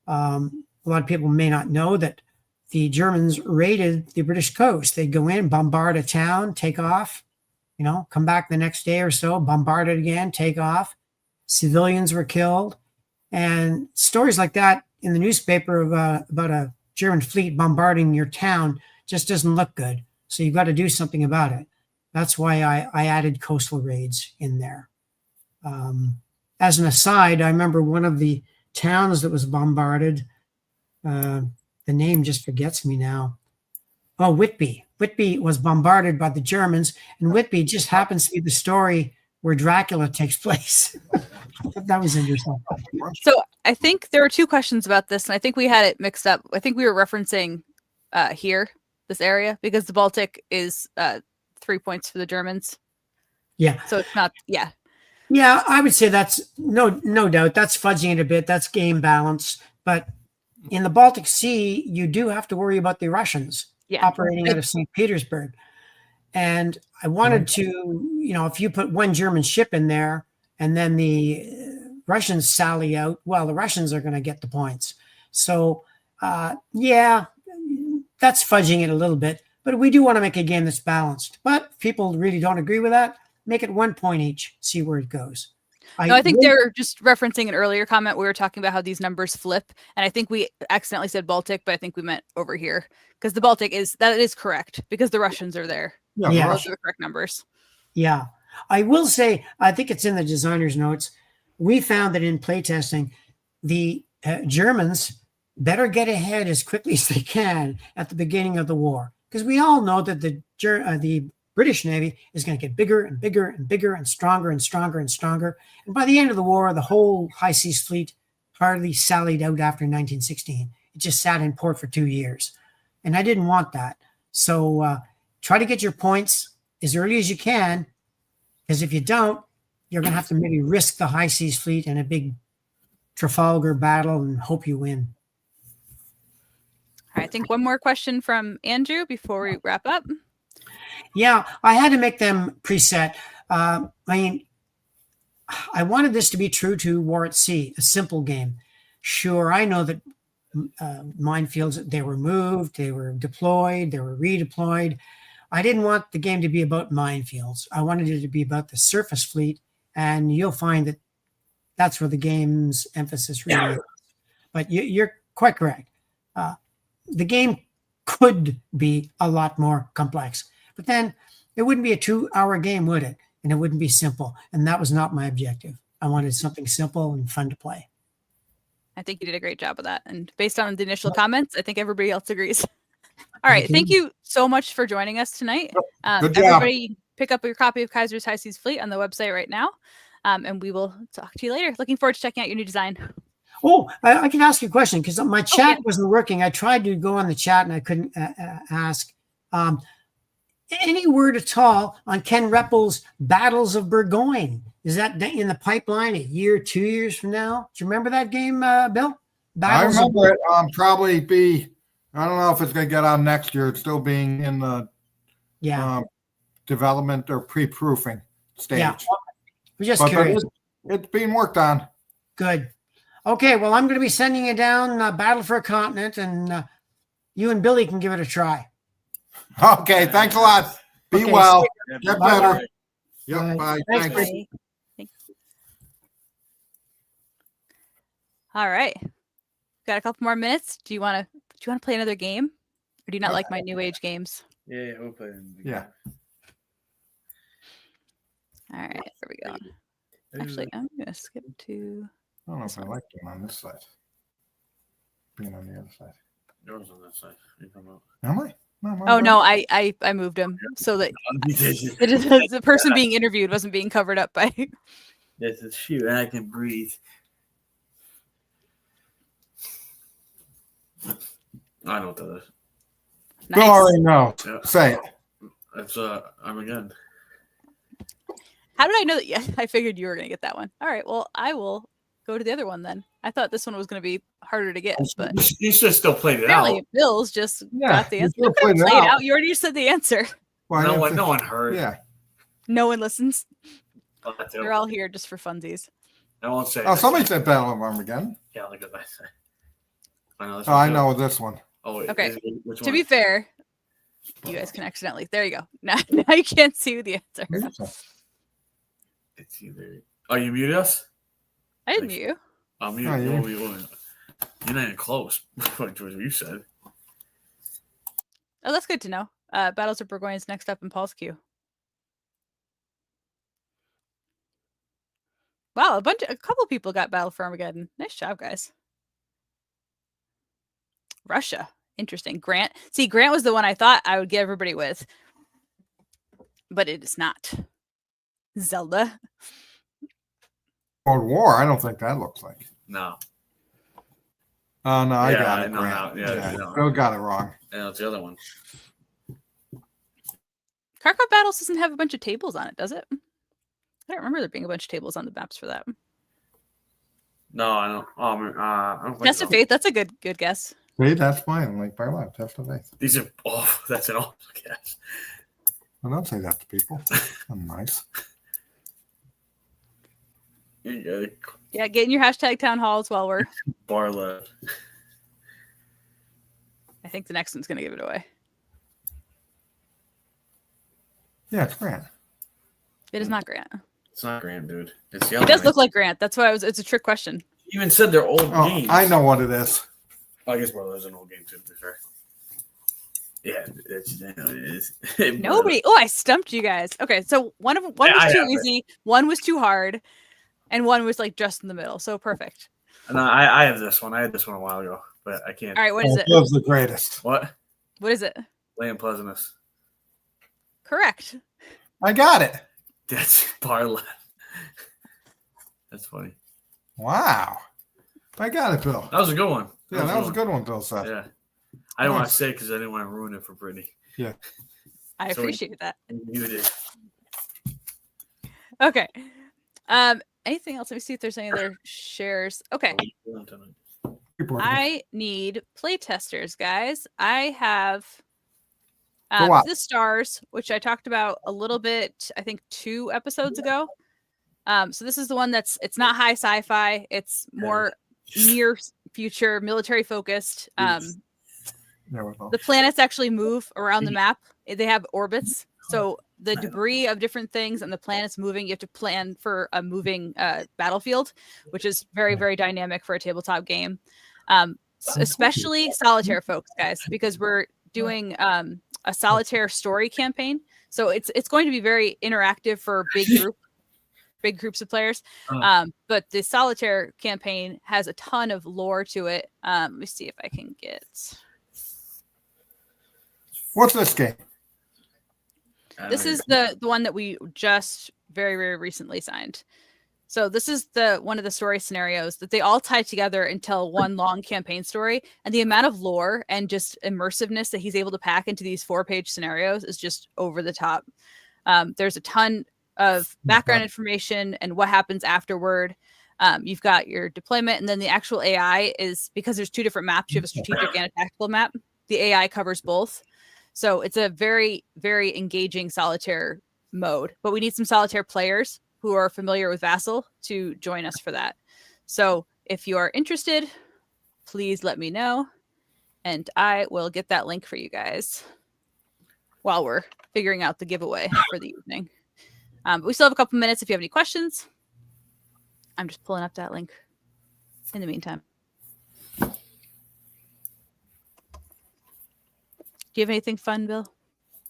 A lot of people may not know that the Germans raided the British coast. They'd go in, bombard a town, take off, come back the next day or so, bombard it again, take off. Civilians were killed. And stories like that in the newspaper about a German fleet bombarding your town just doesn't look good. So you've got to do something about it. That's why I added coastal raids in there. As an aside, I remember one of the towns that was bombarded. The name just forgets me now. Oh, Whitby. Whitby was bombarded by the Germans, and Whitby just happens to be the story where Dracula takes place. That was interesting. So I think there were 2 questions about this, and I think we had it mixed up. I think we were referencing this area, because the Baltic is 3 points for the Germans. Yeah. So it's not, yeah. Yeah, I would say that's no doubt. That's fudging it a bit. That's game balance. But in the Baltic Sea, you do have to worry about the Russians operating out of St. Petersburg. And I wanted to, if you put one German ship in there and then the Russians sally out, well, the Russians are going to get the points. So, that's fudging it a little bit. But we do want to make a game that's balanced. But if people really don't agree with that, make it 1 point each, see where it goes. I think they're just referencing an earlier comment. We were talking about how these numbers flip, and I think we accidentally said Baltic, but I think we meant over here, because the Baltic is correct, because the Russians are there. Yeah. Those are the correct numbers. Yeah. I will say, I think it's in the designer's notes. We found that in playtesting, the Germans better get ahead as quickly as they can at the beginning of the war, because we all know that the British Navy is going to get bigger and bigger and bigger and stronger and stronger and stronger. And by the end of the war, the whole high seas fleet hardly sallied out after 1916. It just sat in port for 2 years. And I didn't want that. So try to get your points as early as you can, because if you don't, you're going to have to maybe risk the high seas fleet in a big Trafalgar battle and hope you win. All right, I think one more question from Andrew before we wrap up. Yeah, I had to make them preset. I mean, I wanted this to be true to War at Sea, a simple game. Sure, I know that minefields, they were moved, they were deployed, they were redeployed. I didn't want the game to be about minefields. I wanted it to be about the surface fleet, and you'll find that that's where the game's emphasis really is. But you're quite correct. The game could be a lot more complex, but then it wouldn't be a 2-hour game, would it? And it wouldn't be simple. And that was not my objective. I wanted something simple and fun to play. I think you did a great job of that. And based on the initial comments, I think everybody else agrees. All right. Thank you so much for joining us tonight. Good job. Everybody pick up your copy of Kaiser's High Seas Fleet on the website right now. And we will talk to you later. Looking forward to checking out your new design. Oh, I can ask you a question because my chat wasn't working. I tried to go on the chat and I couldn't ask. Any word at all on Ken Reppel's Battles of Burgoyne? Is that in the pipeline a year, 2 years from now? Do you remember that game, Bill? Battles I remember it. Probably be. I don't know if it's going to get on next year. It's still being in the development or pre-proofing stage. Yeah, I'm just curious. It's being worked on. Good. Okay, well, I'm going to be sending you down Battle for a Continent, and you and Billy can give it a try. Okay, thanks a lot. Be well. Get better. Yep, bye. Thanks. Thanks. All right. Got a couple more minutes. Do you want to play another game? Or do you not like my new age games? Yeah, we'll play. Yeah. All right, there we go. Actually, I'm going to skip to... I don't know if I like being on this side. Being on the other side. Yours on that side. Am I? Oh no, I moved him so that the person being interviewed wasn't being covered up by. Yes, it's shoot, and I can breathe. I know what that is. Nice. You already know. Yeah. Say it. It's Armageddon. How did I know that? Yeah, I figured you were going to get that one. All right, well, I will go to the other one then. I thought this one was going to be harder to get, but you should still play it out. Bill's just got the answer. You played it out. You already said the answer. Well, no one heard. Yeah. No one listens. They're all here just for funsies. I won't say. Oh, somebody said Battle of Armageddon. Yeah, look at that. I know this one. Oh, okay. To be fair, you guys can accidentally. There you go. Now you can't see the answer. It's either. Oh, you muted us? I didn't mute you. I'll mute you. You're not even close. What you said. Oh, that's good to know. Battles of Burgoyne is next up in Paul's queue. Wow, a couple people got Battle for Armageddon. Nice job, guys. Russia. Interesting. Grant. See, Grant was the one I thought I would get everybody with. But it is not. Zelda. World War, I don't think that looks like. No. Oh, no, I got it. No, no. Bill got it wrong. Yeah, it's the other one. Kharkov Battles doesn't have a bunch of tables on it, does it? I don't remember there being a bunch of tables on the maps for that. No, I don't. I don't Test of Faith, that's a good guess. See, that's fine. Like my life, Test of Faith. These are that's an awful guess. Well, don't say that to people. I'm nice. Yeah, get in your hashtag town halls while we're bar left. I think the next one's gonna give it away. Yeah, it's Grant. It is not Grant. It's not Grant, dude. It does look like Grant. That's why it's a trick question. You even said they're old games. I know what it is. I guess Barlow's an old game too, to be fair. Yeah, it is. Nobody. Oh, I stumped you guys. Okay, so one was too easy, one was too hard, and one was like just in the middle. So perfect. No, I have this one. I had this one a while ago, but I can't. All right, what is it? Bill's the greatest. What? What is it? Land Pleasantness. Correct. I got it. That's Barla. That's funny. Wow. I got it, Bill. That was a good one. Yeah, that was a good one, Bill said. Yeah. I didn't want Nice. to say it because I didn't want to ruin it for Brittany. I So- appreciate that. You did. Okay. Anything else? Let me see if there's any other shares. Okay. I need playtesters, guys. I have Go on. the stars, which I talked about a little bit, I think 2 episodes ago. So this is the one it's not high sci-fi. It's more near future, military focused. The planets actually move around the map. They have orbits. So the debris of different things and the planets moving, you have to plan for a moving battlefield, which is very, very dynamic for a tabletop game. Especially solitaire folks, guys, because we're doing a solitaire story campaign. So it's going to be very interactive for big groups of players. But the solitaire campaign has a ton of lore to it. Let me see if I can get. What's this game? This is the one that we just very, very recently signed. So this is one of the story scenarios that they all tie together and tell one long campaign story. And the amount of lore and just immersiveness that he's able to pack into these 4-page scenarios is just over the top. There's a ton of background information and what happens afterward. You've got your deployment, and then the actual AI is, because there's 2 different maps, you have a strategic and a tactical map. The AI covers both. So it's a very, very engaging solitaire mode, but we need some solitaire players who are familiar with Vassal to join us for that. So if you are interested, please let me know, and I will get that link for you guys while we're figuring out the giveaway for the evening. But we still have a couple minutes if you have any questions. I'm just pulling up that link in the meantime. Do you have anything fun, Bill?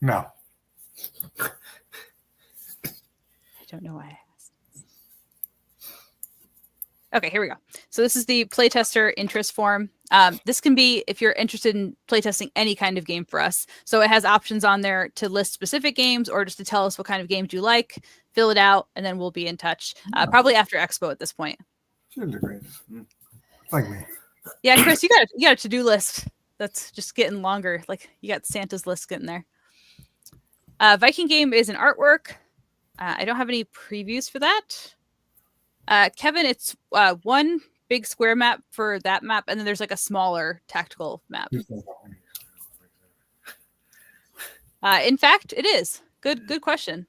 No. I don't know why I asked. Okay, here we go. So this is the playtester interest form. This can be if you're interested in playtesting any kind of game for us. So it has options on there to list specific games or just to tell us what kind of games you like. Fill it out, and then we'll be in touch. Probably after Expo at this point. She's the greatest. Like me. Yeah, Chris, you got a to-do list that's just getting longer. Like you got Santa's list getting there. Viking game is an artwork. I don't have any previews for that. Kevin, it's one big square map for that map, and then there's like a smaller tactical map. In fact, it is. Good question.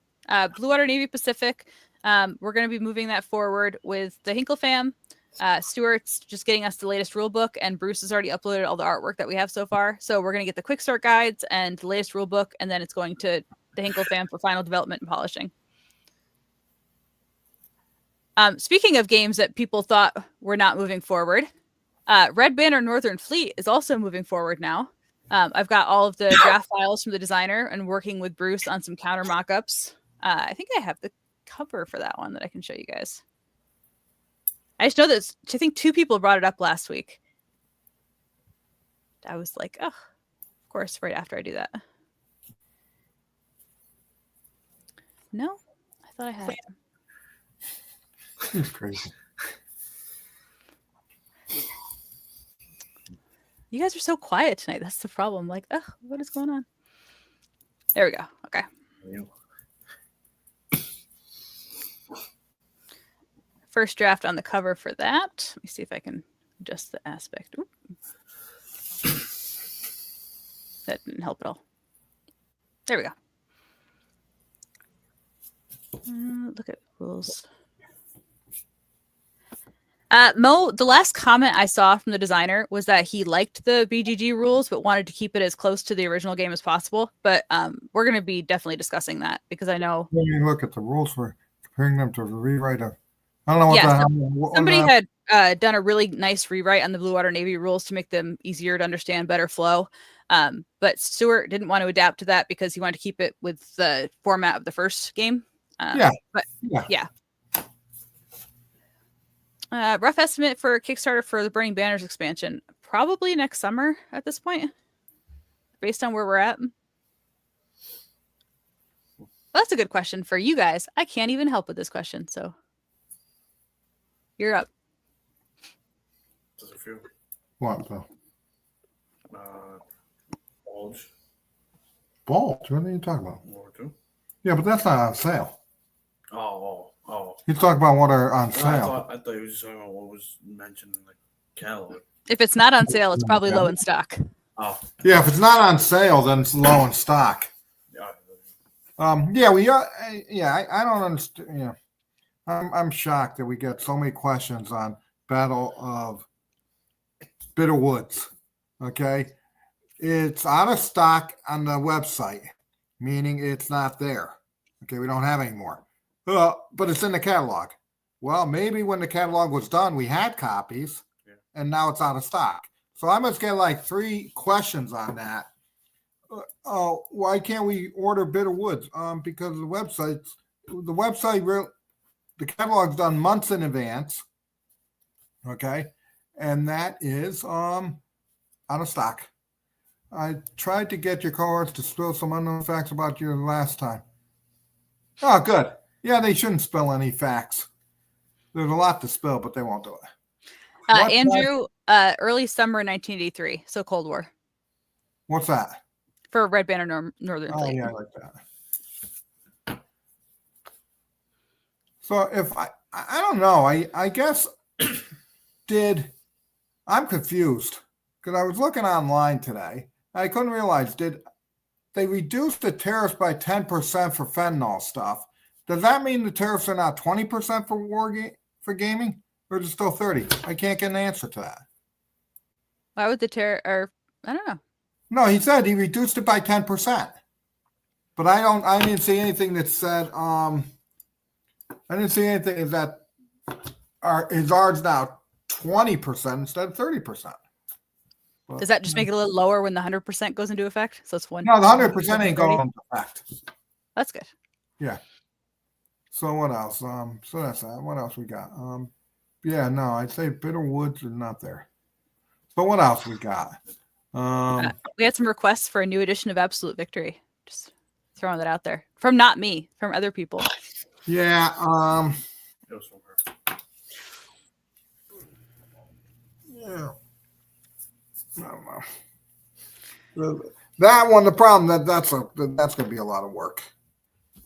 Blue Water Navy Pacific. We're going to be moving that forward with the Hinkle fam. Stuart's just getting us the latest rule book, and Bruce has already uploaded all the artwork that we have so far. So we're going to get the quick start guides and the latest rule book, and then it's going to the Hinkle fam for final development and polishing. Speaking of games that people thought were not moving forward, Red Banner Northern Fleet is also moving forward now. I've got all of the draft files from the designer and working with Bruce on some counter mock-ups. I think I have the cover for that one that I can show you guys. I just know that I think 2 people brought it up last week. I was like, oh, of course, right after I do that. No, I thought I had them. He's crazy. You guys are so quiet tonight. That's the problem. Like, oh, what is going on? There we go. Okay. First draft on the cover for that. Let me see if I can adjust the aspect. Oop. That didn't help at all. There we go. Look at rules. Mo, the last comment I saw from the designer was that he liked the BGG rules, but wanted to keep it as close to the original game as possible. But we're going to be definitely discussing that because I know. When you look at the rules, we're comparing them to the rewrite of. I don't know what Yeah, the somebody had done a really nice rewrite on the Blue Water Navy rules to make them easier to understand, better flow. But Stuart didn't want to adapt to that because he wanted to keep it with the format of the first game. Yeah. But Yeah. yeah. Rough estimate for Kickstarter for the Burning Banners expansion. Probably next summer at this point, based on where we're at. Well, that's a good question for you guys. I can't even help with this question, so you're up. There's a few. What though? Bulge. Bulge? What are you talking about? One or two. Yeah, but that's not on sale. Oh. You talk about what are on I sale. thought you were just talking about what was mentioned in the catalog. If it's not on sale, it's probably low in stock. Oh. Yeah, if it's not on sale, then it's low in stock. Yeah. We are. I don't understand. Yeah, I'm shocked that we get so many questions on Battle of Bitter Woods. Okay, it's out of stock on the website, meaning it's not there. Okay, we don't have any more. But it's in the catalog. Well, maybe when the catalog was done, we had copies, and now it's out of stock. So I must get like 3 questions on that. Why can't we order Bitter Woods? Because the catalog's done months in advance. Okay, and that is out of stock. I tried to get your cohorts to spill some unknown facts about you last time. Oh, good. Yeah, they shouldn't spill any facts. There's a lot to spill, but they won't do it. Andrew, early summer 1983, so Cold War. What's that? For Red Banner Northern Fleet. Oh, yeah, I like that. So if I don't know, I guess I'm confused because I was looking online today. I couldn't realize, did they reduce the tariffs by 10% for fentanyl stuff? Does that mean the tariffs are now 20% for gaming, or is it still 30%? I can't get an answer to that. Why would the tariff? Or I don't know. No, he said he reduced it by 10%, but I didn't see anything that said. I didn't see anything that is ours now 20% instead of 30%. But, does that just make it a little lower when the 100% goes into effect? So it's one. No, the 100% ain't going into effect. That's good. Yeah. So what else? So that's that. What else we got? Yeah, no, I'd say Bitter Woods is not there. So what else we got? We had some requests for a new edition of Absolute Victory. Just throwing that out there from not me, from other people. Yeah. It was from her. Yeah. I don't know. That one, the problem that's going to be a lot of work,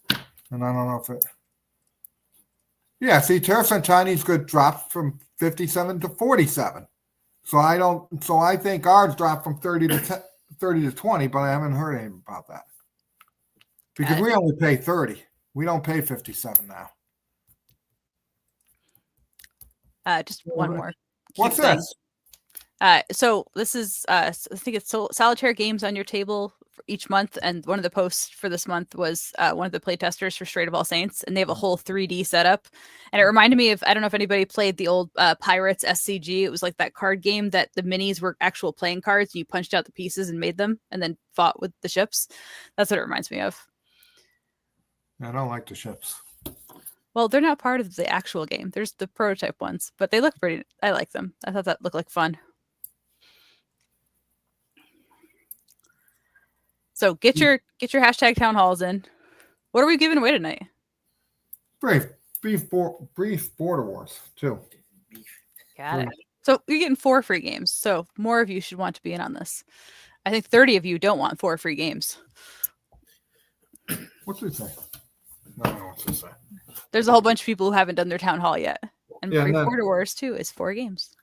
and I don't know if it. Yeah, see, tariffs on Chinese goods dropped from 57 to 47. So I think ours dropped from 30 to 20, but I haven't heard anything about that. Because we only pay 30. We don't pay 57 now. Just one more. What's this? So this is I think it's solitaire games on your table for each month, and one of the posts for this month was one of the playtesters for Strait of All Saints, and they have a whole 3D setup, and it reminded me of, I don't know if anybody played the old Pirates SCG. It was like that card game that the minis were actual playing cards, and you punched out the pieces and made them, and then fought with the ships. That's what it reminds me of. I don't like the ships. Well, they're not part of the actual game. There's the prototype ones, but they look pretty. I like them. I thought that looked like fun. So get your hashtag town halls in. What are we giving away tonight? Brief Border Wars too. Got it. So you're getting 4 free games. So more of you should want to be in on this. I think 30 of you don't want 4 free games. What's it say? I don't know what's it say. There's a whole bunch of people who haven't done their town hall yet. And Yeah, Brief Border Wars too is 4 games.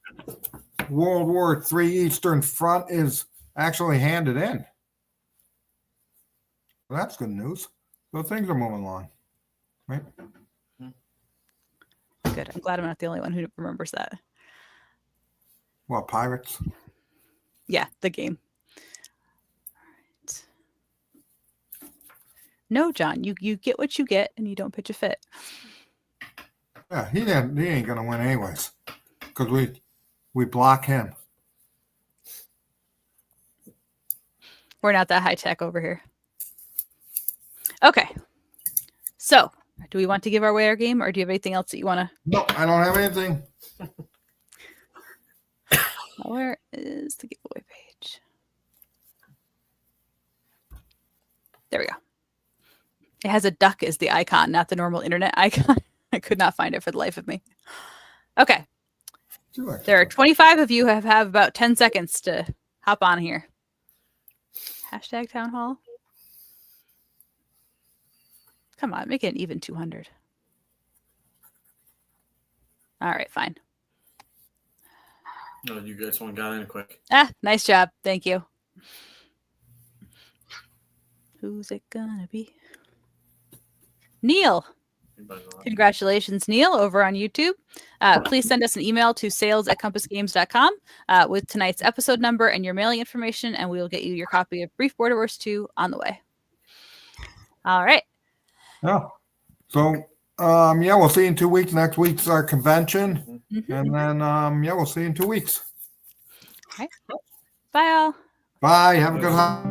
World War III Eastern Front is actually handed in. Well, that's good news. So things are moving along, right? Good. I'm glad I'm not the only one who remembers that. Well, Pirates. Yeah, the game. All right. No, John, you get what you get, and you don't pitch a fit. Yeah, he ain't gonna win anyways, because we block him. We're not that high tech over here. Okay. So, do we want to give away our game, or do you have anything else that you want to? No, I don't have anything. Where is the giveaway page? There we go. It has a duck as the icon, not the normal internet icon. I could not find it for the life of me. Okay. There are 25 of you who have about 10 seconds to hop on here. Hashtag town hall. Come on, make it an even 200. All right, fine. No, you guys one got in quick. Ah, nice job. Thank you. Who's it gonna be? Neil. Congratulations, Neil, over on YouTube. Please send us an email to sales@compassgames.com with tonight's episode number and your mailing information, and we will get you your copy of Brief Border Wars 2 on the way. All right. Yeah. So, yeah, we'll see you in 2 weeks. Next week's our convention. Mm-hmm. And then, yeah, we'll see you in 2 weeks. All right. Bye, all. Bye. Have a good holiday.